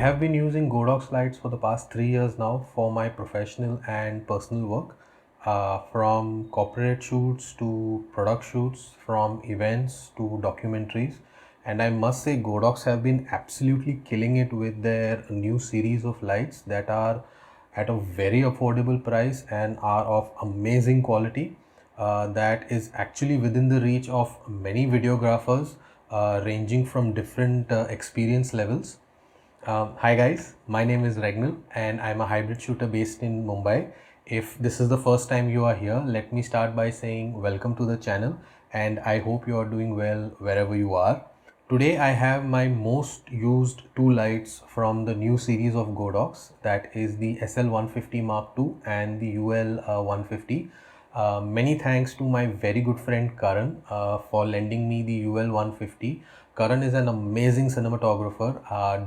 have been using Godox lights for the past 3 years now for my professional and personal work, from corporate shoots to product shoots, from events to documentaries. And I must say Godox have been absolutely killing it with their new series of lights that are at a very affordable price and are of amazing quality, that is actually within the reach of many videographers, ranging from different experience levels. Hi guys, my name is Regnal and I'm a hybrid shooter based in Mumbai. If this is the first time you are here, let me start by saying welcome to the channel and I hope you are doing well wherever you are. Today I have my most used two lights from the new series of Godox, that is the SL150 Mark II and the UL 150. Many thanks to my very good friend Karan for lending me the UL 150. Karan is an amazing cinematographer.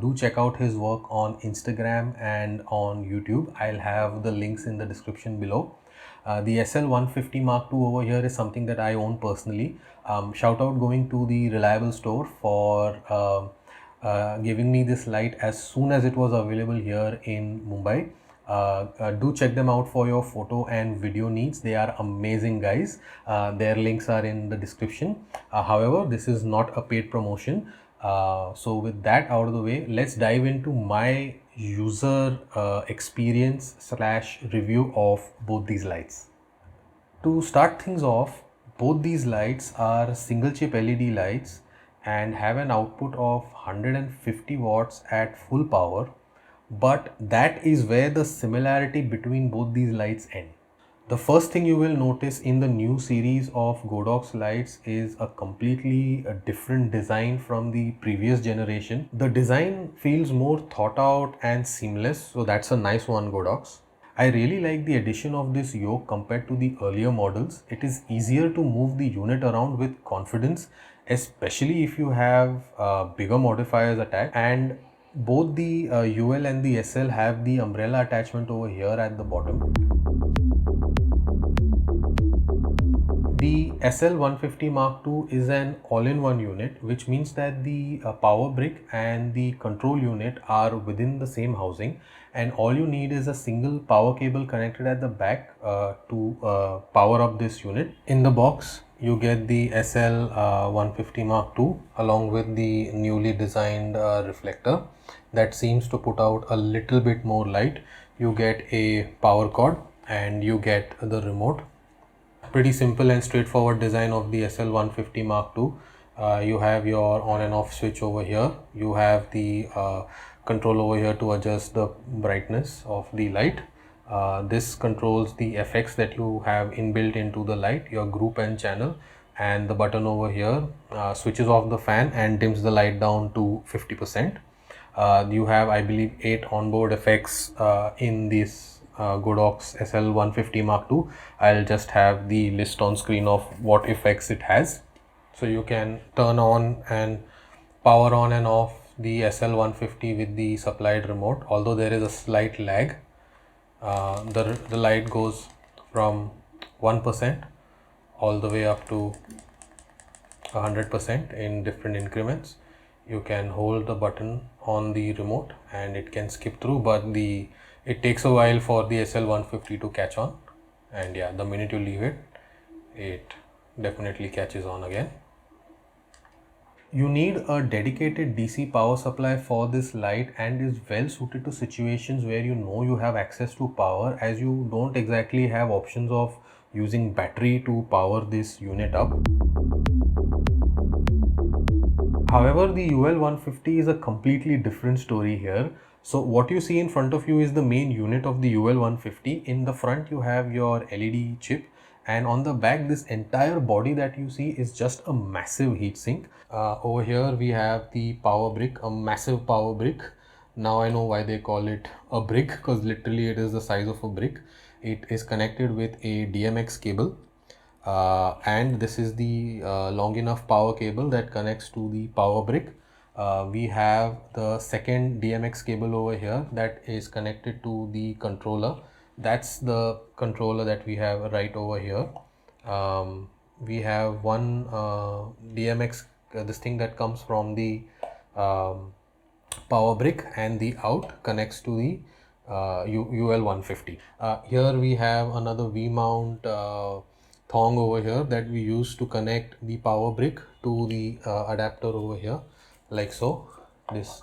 Do check out his work on Instagram and on YouTube. I'll have the links in the description below. The SL150 Mark II over here is something that I own personally. Shout out going to the Reliable store for giving me this light as soon as it was available here in Mumbai. Do check them out for your photo and video needs. They are amazing guys. Their links are in the description. However, this is not a paid promotion. So with that out of the way, let's dive into my user experience slash review of both these lights. To start things off, both these lights are single chip LED lights and have an output of 150 watts at full power, but that is where the similarity between both these lights end. The first thing you will notice in the new series of Godox lights is a completely different design from the previous generation. The design feels more thought out and seamless, so that's a nice one, Godox. I really like the addition of this yoke compared to the earlier models. It is easier to move the unit around with confidence, especially if you have bigger modifiers attached. And both the UL and the SL have the umbrella attachment over here at the bottom. The SL150 Mark II is an all-in-one unit, which means that the power brick and the control unit are within the same housing, and all you need is a single power cable connected at the back to power up this unit. In the box, you get the SL150 Mark II along with the newly designed reflector that seems to put out a little bit more light. You get a power cord and you get the remote. Pretty simple and straightforward design of the SL150 Mark II. You have your on and off switch over here. You have the control over here to adjust the brightness of the light. This controls the effects that you have inbuilt into the light, your group and channel, and the button over here switches off the fan and dims the light down to 50%. You have, I believe, 8 onboard effects in this Godox SL150 Mark II. I'll just have the list on screen of what effects it has. So you can turn on and power on and off the SL150 with the supplied remote. Although there is a slight lag, the light goes from 1% all the way up to 100% in different increments. You can hold the button on the remote and it can skip through, but it takes a while for the SL150 to catch on, and yeah, the minute you leave it, it definitely catches on again. You need a dedicated DC power supply for this light and is well suited to situations where you know you have access to power, as you don't exactly have options of using battery to power this unit up. However, the UL150 is a completely different story here. So what you see in front of you is the main unit of the UL150. In the front you have your LED chip, and on the back this entire body that you see is just a massive heatsink. Over here we have the power brick, a massive power brick. Now I know why they call it a brick, because literally it is the size of a brick. It is connected with a DMX cable. And this is the long enough power cable that connects to the power brick. We have the second DMX cable over here that is connected to the controller. That's the controller that we have right over here. We have one DMX, this thing that comes from the power brick, and the out connects to the UL 150. Here we have another V-mount thong over here that we use to connect the power brick to the adapter over here, like so. This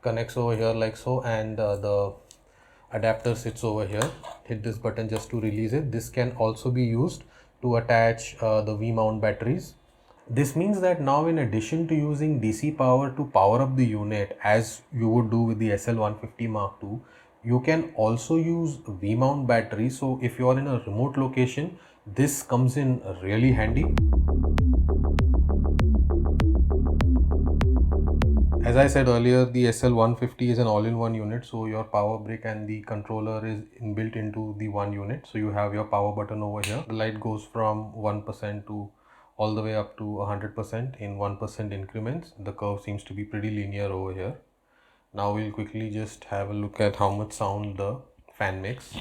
connects over here like so, and the adapter sits over here. Hit this button just to release it. This can also be used to attach the V-mount batteries. This means that now, in addition to using DC power to power up the unit as you would do with the SL150 Mark II, you can also use V-mount battery. So if you are in a remote location, this comes in really handy. As I said earlier, the SL150 is an all-in-one unit, so your power brick and the controller is inbuilt into the one unit. So you have your power button over here. The light goes from 1% to all the way up to 100% in 1% increments. The curve seems to be pretty linear over here. Now we'll quickly just have a look at how much sound the fan makes.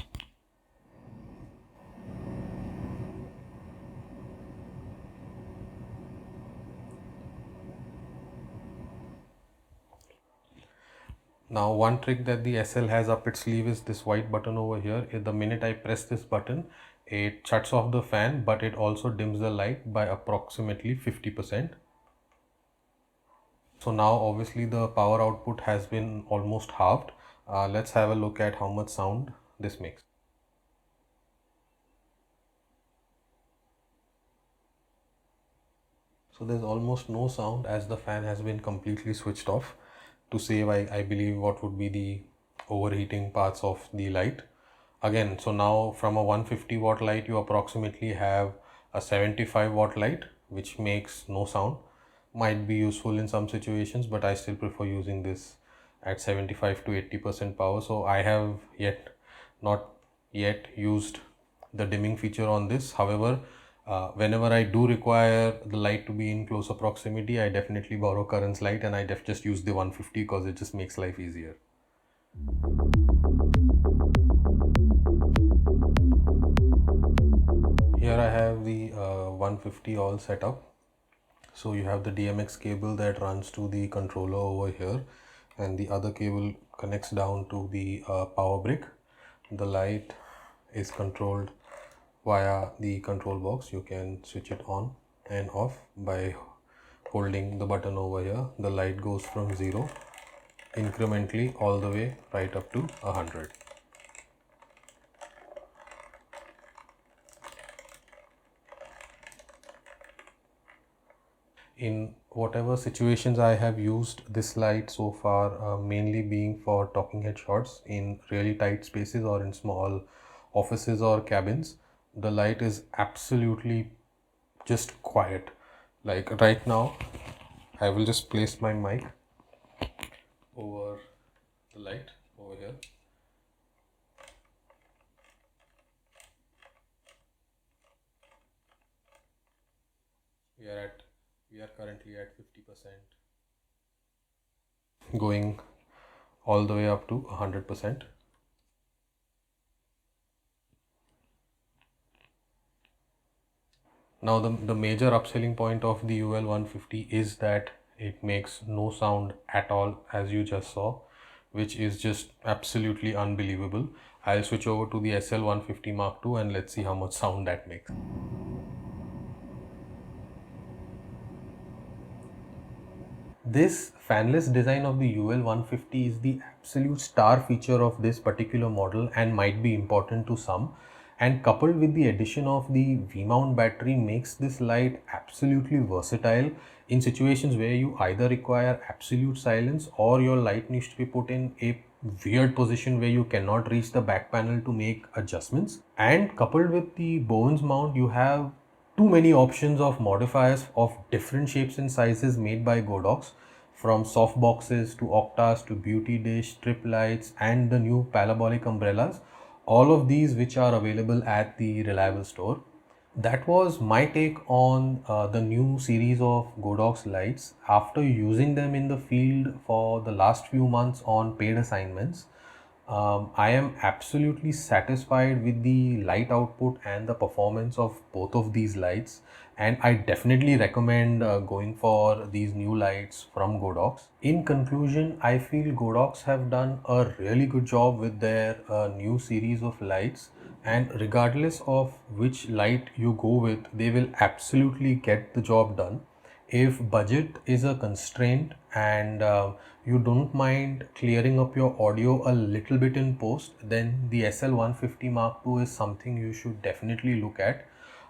Now one trick that the SL has up its sleeve is this white button over here. The minute I press this button, it shuts off the fan, but it also dims the light by approximately 50%. So now obviously the power output has been almost halved. Let's have a look at how much sound this makes. So there's almost no sound as the fan has been completely switched off to save, I believe, what would be the overheating parts of the light. Again, so now from a 150 watt light, you approximately have a 75 watt light, which makes no sound. Might be useful in some situations, but I still prefer using this at 75 to 80% power. So I have not yet used the dimming feature on this. However, whenever I do require the light to be in closer proximity, I definitely borrow Karan's light, and I just use the 150 because it just makes life easier. Here I have the 150 all set up. So you have the DMX cable that runs to the controller over here, and the other cable connects down to the power brick. The light is controlled via the control box. You can switch it on and off by holding the button over here. The light goes from 0 incrementally all the way right up to 100. In whatever situations I have used this light so far, mainly being for talking head shots in really tight spaces or in small offices or cabins, the light is absolutely just quiet. Like right now, I will just place my mic over the light over here. We are currently at 50%, going all the way up to 100%. Now the major upselling point of the UL 150 is that it makes no sound at all, as you just saw, which is just absolutely unbelievable. I'll switch over to the SL 150 Mark II and let's see how much sound that makes. This fanless design of the UL 150 is the absolute star feature of this particular model and might be important to some. And coupled with the addition of the V-mount battery makes this light absolutely versatile in situations where you either require absolute silence or your light needs to be put in a weird position where you cannot reach the back panel to make adjustments. And coupled with the Bowens mount, you have too many options of modifiers of different shapes and sizes made by Godox, from soft boxes to octas to beauty dish, strip lights, and the new parabolic umbrellas, all of these which are available at the Reliable store. That was my take on the new series of Godox lights. After using them in the field for the last few months on paid assignments, I am absolutely satisfied with the light output and the performance of both of these lights. and I definitely recommend going for these new lights from Godox. In conclusion, I feel Godox have done a really good job with their new series of lights, and regardless of which light you go with, they will absolutely get the job done. If budget is a constraint and you don't mind clearing up your audio a little bit in post, then the SL150 Mark II is something you should definitely look at.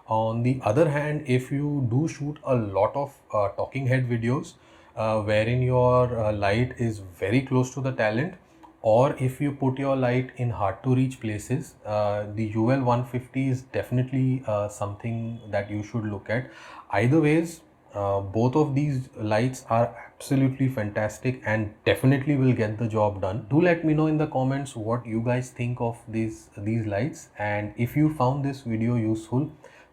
On the other hand, if you do shoot a lot of talking head videos wherein your light is very close to the talent, or if you put your light in hard to reach places, the UL 150 is definitely something that you should look at. Either ways, both of these lights are absolutely fantastic and definitely will get the job done. Do let me know in the comments what you guys think of these lights, and if you found this video useful,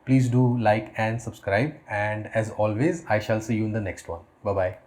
please do like and subscribe, and as always, I shall see you in the next one. Bye bye.